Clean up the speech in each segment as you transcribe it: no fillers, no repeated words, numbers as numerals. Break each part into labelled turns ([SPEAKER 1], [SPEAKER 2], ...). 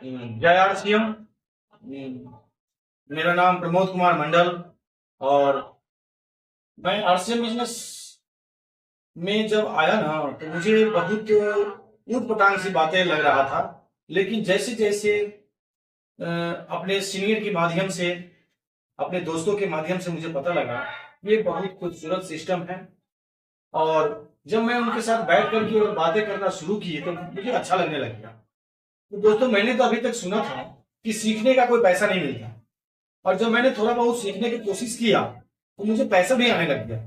[SPEAKER 1] जय आरसीएम। मेरा नाम प्रमोद कुमार मंडल और मैं आरसीएम बिजनेस में जब आया ना तो मुझे बहुत ऊट-पटांग सी बातें लग रहा था। लेकिन जैसे जैसे अपने सीनियर के माध्यम से, अपने दोस्तों के माध्यम से मुझे पता लगा ये बहुत खूबसूरत सिस्टम है। और जब मैं उनके साथ बैठ करके और बातें करना शुरू किए तो मुझे अच्छा लगने लग गया। तो दोस्तों, मैंने तो अभी तक सुना था कि सीखने का कोई पैसा नहीं मिलता, और जब मैंने थोड़ा बहुत सीखने की कोशिश किया तो मुझे पैसा भी आने लग गया।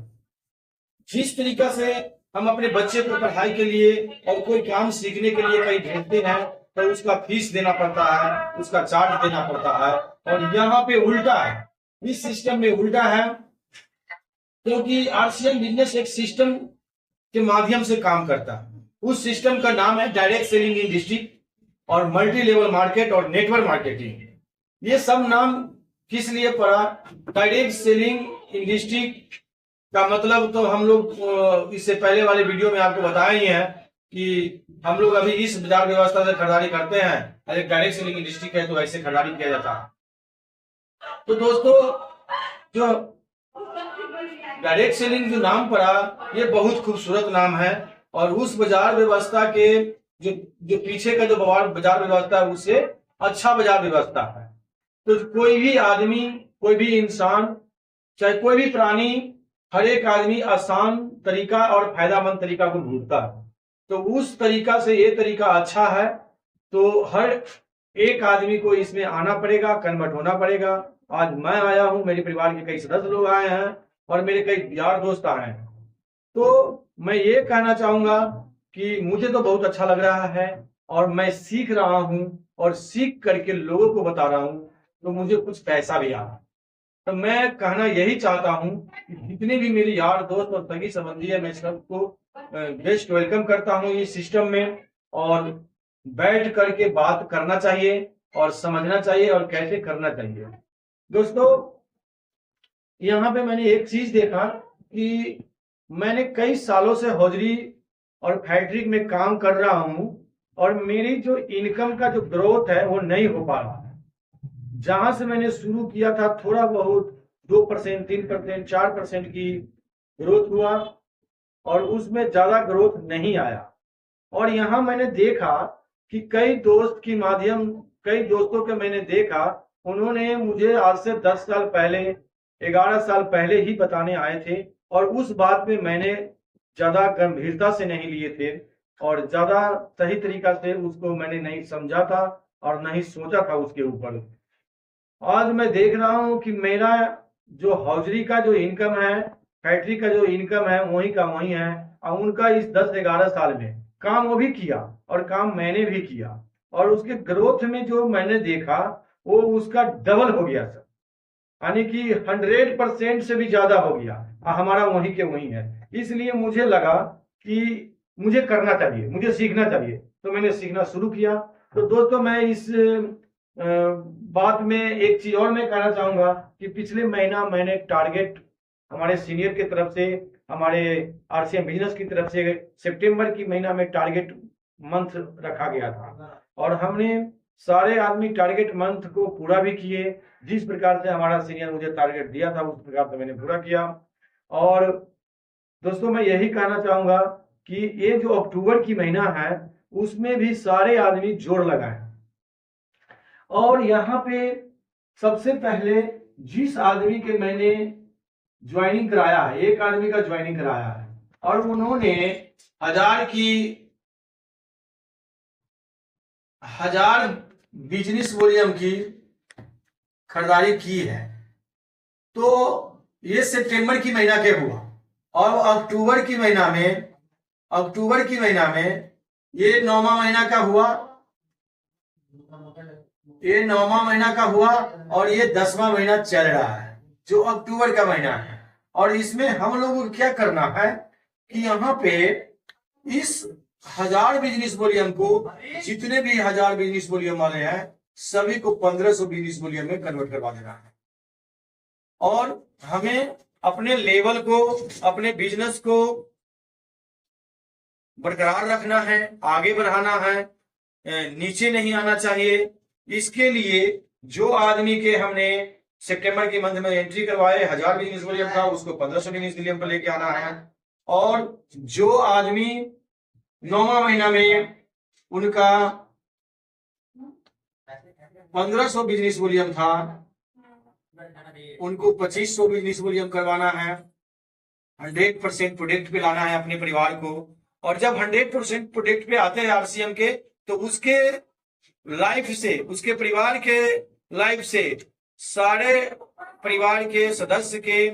[SPEAKER 1] जिस तरीका से हम अपने बच्चे को पढ़ाई के लिए और कोई काम सीखने के लिए कहीं भेजते हैं तो उसका फीस देना पड़ता है, उसका चार्ज देना पड़ता है। और यहाँ पे उल्टा है, इस सिस्टम में उल्टा है, क्योंकि आरसीएम बिजनेस एक सिस्टम के माध्यम से काम करता है। उस सिस्टम का नाम है डायरेक्ट सेलिंग इन डिस्ट्रिक्ट और मल्टी लेवल मार्केट और नेटवर्क मार्केटिंग। ये सब नाम किस लिए पड़ा? डायरेक्ट सेलिंग इन डिस्ट्रिक्ट का मतलब तो हम लोग इससे पहले वाले वीडियो में आपको बताया ही है कि हम लोग अभी इस बाजार व्यवस्था से खरीदारी करते हैं। अगर डायरेक्ट सेलिंग इन डिस्ट्रिक्ट है तो ऐसे खरीदारी किया जाता है। तो दोस्तों, जो डायरेक्ट सेलिंग जो नाम पड़ा ये बहुत खूबसूरत नाम है, और उस बाजार व्यवस्था के जो जो पीछे का जो बाजार व्यवस्था है उससे अच्छा बाजार व्यवस्था है। तो कोई भी आदमी, कोई भी इंसान, चाहे कोई भी प्राणी, हर एक आदमी आसान तरीका और फायदामंद तरीका को ढूंढता है। तो उस तरीका से ये तरीका अच्छा है, तो हर एक आदमी को इसमें आना पड़ेगा, कन्वर्ट होना पड़ेगा। आज मैं आया हूं, मेरे परिवार के कई सदस्य लोग आए हैं और मेरे कई यार दोस्त आए हैं। तो मैं ये कहना चाहूंगा कि मुझे तो बहुत अच्छा लग रहा है और मैं सीख रहा हूं और सीख करके लोगों को बता रहा हूं, तो मुझे कुछ पैसा भी आ रहा है। तो मैं कहना यही चाहता हूं कि जितने भी मेरे यार दोस्त और सगी संबंधी है, मैं सबको बेस्ट वेलकम करता हूं इस सिस्टम में। और बैठ करके बात करना चाहिए और समझना चाहिए और कैसे करना चाहिए। दोस्तों, यहाँ पे मैंने एक चीज देखा कि मैंने कई सालों से हौजरी और फैक्ट्री में काम कर रहा हूं और मेरी जो इनकम का जो ग्रोथ है वो नहीं हो पा रहा है। जहां से मैंने शुरू किया था थोड़ा बहुत 2%, 3%, 4% की ग्रोथ हुआ और उसमें ज्यादा ग्रोथ नहीं आया। और यहाँ मैंने देखा कि कई दोस्तों के मैंने देखा, उन्होंने मुझे आज से 10 साल पहले, 11 साल पहले ही बताने आए थे और उस बात में मैंने ज्यादा गंभीरता से नहीं लिए थे और ज्यादा सही तरीका से उसको मैंने नहीं समझा था और नहीं सोचा था उसके ऊपर। आज मैं देख रहा हूं कि मेरा जो हौजरी का जो इनकम है, फैक्ट्री का जो इनकम है वही का वही है, और उनका इस 10-11 साल में काम वो भी किया और काम मैंने भी किया, और उसके ग्रोथ में जो मैंने देखा वो उसका डबल हो गया सर, यानी कि 100% से भी ज्यादा हो गया। हमारा वही के वही है। इसलिए मुझे लगा कि मुझे करना चाहिए, मुझे सीखना चाहिए, तो मैंने सीखना शुरू किया। तो दोस्तों, मैं इस बात में एक चीज और मैं कहना चाहूंगा कि पिछले महीना मैंने टारगेट हमारे सीनियर की तरफ से, हमारे आरसीएम बिजनेस की तरफ से सितंबर की महीना में टारगेट मंथ रखा गया था और हमने सारे आदमी टारगेट मंथ को पूरा भी किए। जिस प्रकार से हमारा सीनियर मुझे टारगेट दिया था उस प्रकार से मैंने पूरा किया। और दोस्तों, मैं यही कहना चाहूंगा कि ये जो अक्टूबर की महीना है उसमें भी सारे आदमी जोर लगाएं। और यहाँ पे सबसे पहले जिस आदमी के मैंने ज्वाइनिंग कराया है, एक आदमी का ज्वाइनिंग कराया है और उन्होंने 1000 बिजनेस वॉल्यूम की खरीदारी की है। तो ये सितंबर की महीना के हुआ और अक्टूबर की महीना में ये 9वां महीना का हुआ, ये 9वां महीना का हुआ और ये 10वां महीना चल रहा है जो अक्टूबर का महीना है। और इसमें हम लोगों को क्या करना है कि यहाँ पे इस 1000 बिजनेस वॉल्यूम को, जितने भी 1000 बिजनेस वॉल्यूम वाले हैं सभी को 1500 बिजनेस वॉल्यूम में कन्वर्ट करवा देना है। और हमें अपने लेवल को, अपने बिजनेस को बरकरार रखना है, आगे बढ़ाना है, नीचे नहीं आना चाहिए। इसके लिए जो आदमी के हमने सितंबर के मंथ में एंट्री करवाए 1000 बिजनेस वॉल्यूम था, उसको 1500 बिजनेस वॉल्यूम पर लेके आना है। और जो आदमी 9वां महीना में उनका 1500 बिजनेस वॉल्यूम था, उनको 2500 बिजनेस वॉल्यूम करवाना है। 100% प्रोडक्ट पे लाना है अपने परिवार को। और जब 100% प्रोडक्ट पे आते हैं आरसीएम के, तो उसके लाइफ से, उसके परिवार के लाइफ से, सारे परिवार के सदस्य के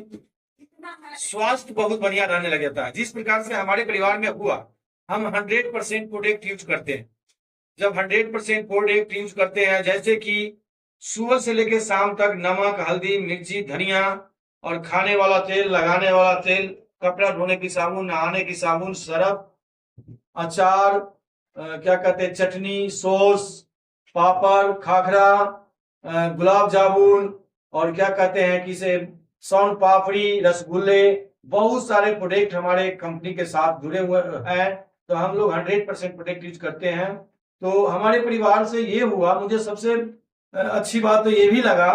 [SPEAKER 1] स्वास्थ्य बहुत बढ़िया रहने लग जाता है। जिस प्रकार से हमारे परिवार में हुआ, हम 100% प्रोडक्ट यूज करते हैं। जब 100% प्रोडक्ट यूज करते हैं, जैसे कि सुबह से लेकर शाम तक नमक, हल्दी, मिर्ची, धनिया और खाने वाला तेल, लगाने वाला तेल, कपड़ा धोने की साबुन, नहाने की साबुन, सरफ, अचार, क्या कहते हैं, चटनी, सॉस, पापड़, खाखरा, गुलाब जामुन, और क्या कहते हैं कि से सोन पापड़ी, रसगुल्ले, बहुत सारे प्रोडक्ट हमारे कंपनी के साथ जुड़े हुए हैं। तो हम लोग 100% प्रोडक्ट यूज करते हैं। तो हमारे परिवार से ये हुआ, मुझे सबसे अच्छी बात तो ये भी लगा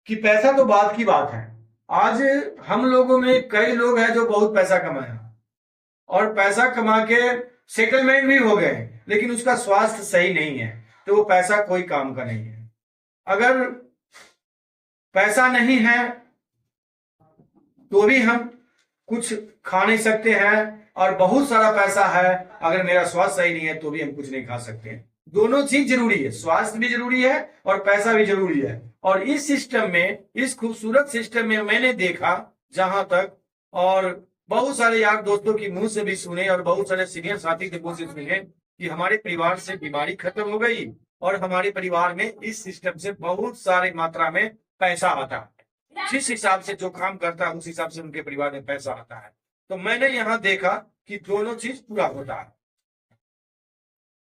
[SPEAKER 1] कि पैसा तो बात की बात है। आज हम लोगों में कई लोग हैं जो बहुत पैसा कमाए और पैसा कमा के सेटलमेंट भी हो गए, लेकिन उसका स्वास्थ्य सही नहीं है, तो वो पैसा कोई काम का नहीं है। अगर पैसा नहीं है तो भी हम कुछ खा नहीं सकते हैं, और बहुत सारा पैसा है, अगर मेरा स्वास्थ्य सही नहीं है तो भी हम कुछ नहीं खा सकते हैं। दोनों चीज जरूरी है, स्वास्थ्य भी जरूरी है और पैसा भी जरूरी है। और इस सिस्टम में, इस खूबसूरत सिस्टम में मैंने देखा जहां तक, और बहुत सारे यार दोस्तों की मुंह से भी सुने और बहुत सारे सीनियर साथी के मुंह से सुने कि हमारे परिवार से बीमारी खत्म हो गई और हमारे परिवार में इस सिस्टम से बहुत सारी मात्रा में पैसा आता है। जिस हिसाब से जो काम करता है उस हिसाब से उनके परिवार में पैसा आता है। तो मैंने यहाँ देखा कि दोनों चीज पूरा होता है।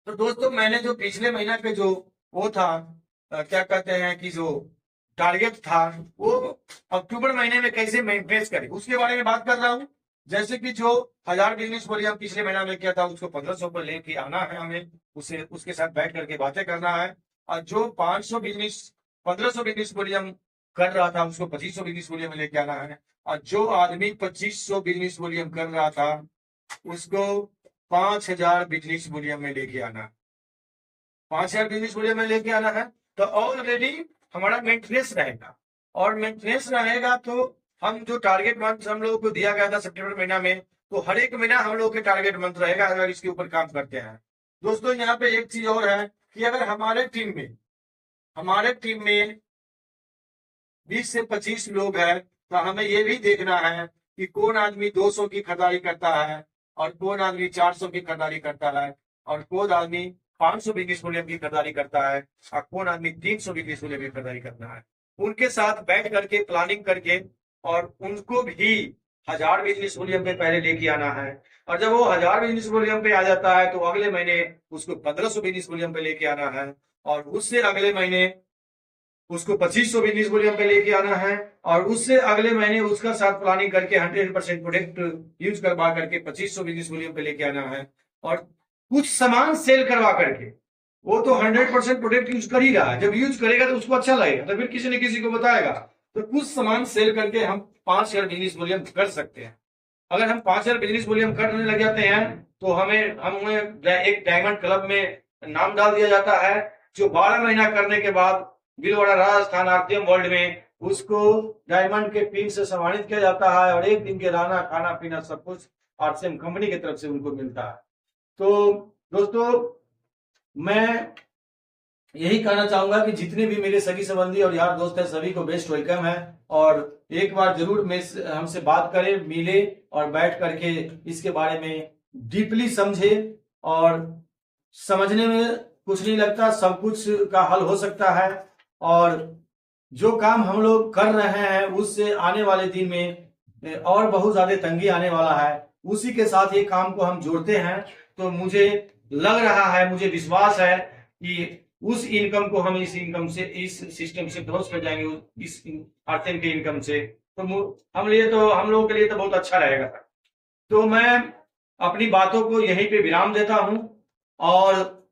[SPEAKER 1] तो दोस्तों, मैंने जो पिछले महीना पे जो वो था, क्या कहते हैं कि जो टारगेट था, वो अक्टूबर महीने में कैसे मेंटेन करें उसके बारे में बात कर रहा हूँ। जैसे कि जो 1000 बिजनेस वॉल्यूम पिछले महीना में किया था, उसको 1500 पर लेके आना है हमें, उसे उसके साथ बैठ करके बातें करना है। और जो 1500 बिजनेस वॉल्यूम कर रहा था, उसको 2500 बिजनेस वॉल्यूम में लेके आना है। और जो आदमी 2500 बिजनेस वॉल्यूम कर रहा था, उसको 5000 बिजनेस वॉल्यूम में लेके आना, 5000 बिजनेस वॉल्यूम में लेके आना है। तो ऑलरेडी हमारा मेंटेनेंस रहेगा, और मेंटेनेंस रहेगा तो हम जो टारगेट मंथ हम लोगों को दिया गया था सितंबर महीना में, तो हर एक महीना हम लोग के टारगेट मंथ रहेगा अगर इसके ऊपर काम करते हैं। दोस्तों, यहाँ पे एक चीज और है कि अगर हमारे टीम में 20 से 25 लोग हैं, तो हमें ये भी देखना है कि कौन आदमी 200 की खरीदारी करता है और कौन आदमी 400 की खरीदारी करता है और कौन आदमी 500 बिजनेस वॉल्यूम की खरीदारी करता है और कौन आदमी 300 बिजनेस वॉल्यूम की खरीदारी करता है। उनके साथ बैठ करके प्लानिंग करके, और उनको भी 1000 बिजनेस वॉल्यूम पे पहले लेके आना है। और जब वो 1000 बिजनेस वॉल्यूम पे आ जाता है, तो अगले महीने उसको 1500 बिजनेस वॉल्यूम पे लेके आना है, और उससे अगले महीने उसको 2500 बिजनेस वॉल्यूम पे लेके आना है, और उससे अगले महीने उसका साथ प्लानिंग करके 100% प्रोडक्ट यूज करवा करके 2500 बिजनेस वॉल्यूम पे लेके आना है। और कुछ सामान सेल करवा करके, वो तो 100% प्रोडक्ट यूज कर ही रहा है, जब यूज करेगा तो उसको अच्छा लगेगा, तो फिर किसी न किसी को बताएगा। तो कुछ सामान सेल करके हम 5000 बिजनेस वॉल्यूम कर सकते हैं। अगर हम 5000 बिजनेस वॉल्यूम करने लग जाते हैं, तो हमें एक डायमंड क्लब में नाम डाल दिया जाता है, जो 12 महीना करने के बाद भीलवाड़ा राजस्थान आरतीएम वर्ल्ड में उसको डायमंड के पिन से सम्मानित किया जाता है, और एक दिन के रहना, खाना पीना सब कुछ आरसीएम कंपनी की तरफ से उनको मिलता है। तो दोस्तों, मैं यही कहना चाहूंगा कि जितने भी मेरे सगी संबंधी और यार दोस्त हैं, सभी को बेस्ट वेलकम है, और एक बार जरूर हमसे बात करें, मिले और बैठ करके इसके बारे में डीपली समझे। और समझने में कुछ नहीं लगता, सब कुछ का हल हो सकता है, और जो काम हम लोग कर रहे हैं उससे आने वाले दिन में और बहुत ज्यादा तंगी आने वाला है, उसी के साथ ये काम को हम जोड़ते हैं। तो मुझे लग रहा है, मुझे विश्वास है कि उस इनकम को हम इस इनकम से, इस सिस्टम से क्रॉस कर जाएंगे, इस आरसीएम के इनकम से, तो हम लोगों के लिए तो बहुत अच्छा रहेगा। तो मैं अपनी बातों को यहीं पे विराम देता हूं, और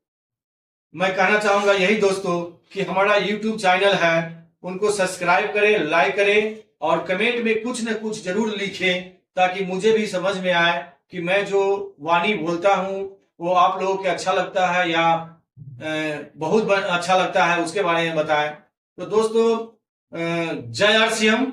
[SPEAKER 1] मैं कहना चाहूंगा यही दोस्तों कि हमारा YouTube चैनल है, उनको सब्सक्राइब करें, लाइक करें और कमेंट में कुछ न कुछ जरूर लिखें, ताकि मुझे भी समझ में आए कि मैं जो वाणी बोलता हूं वो आप लोगों को अच्छा लगता है या बहुत अच्छा लगता है, उसके बारे में बताएं। तो दोस्तों जय RCM।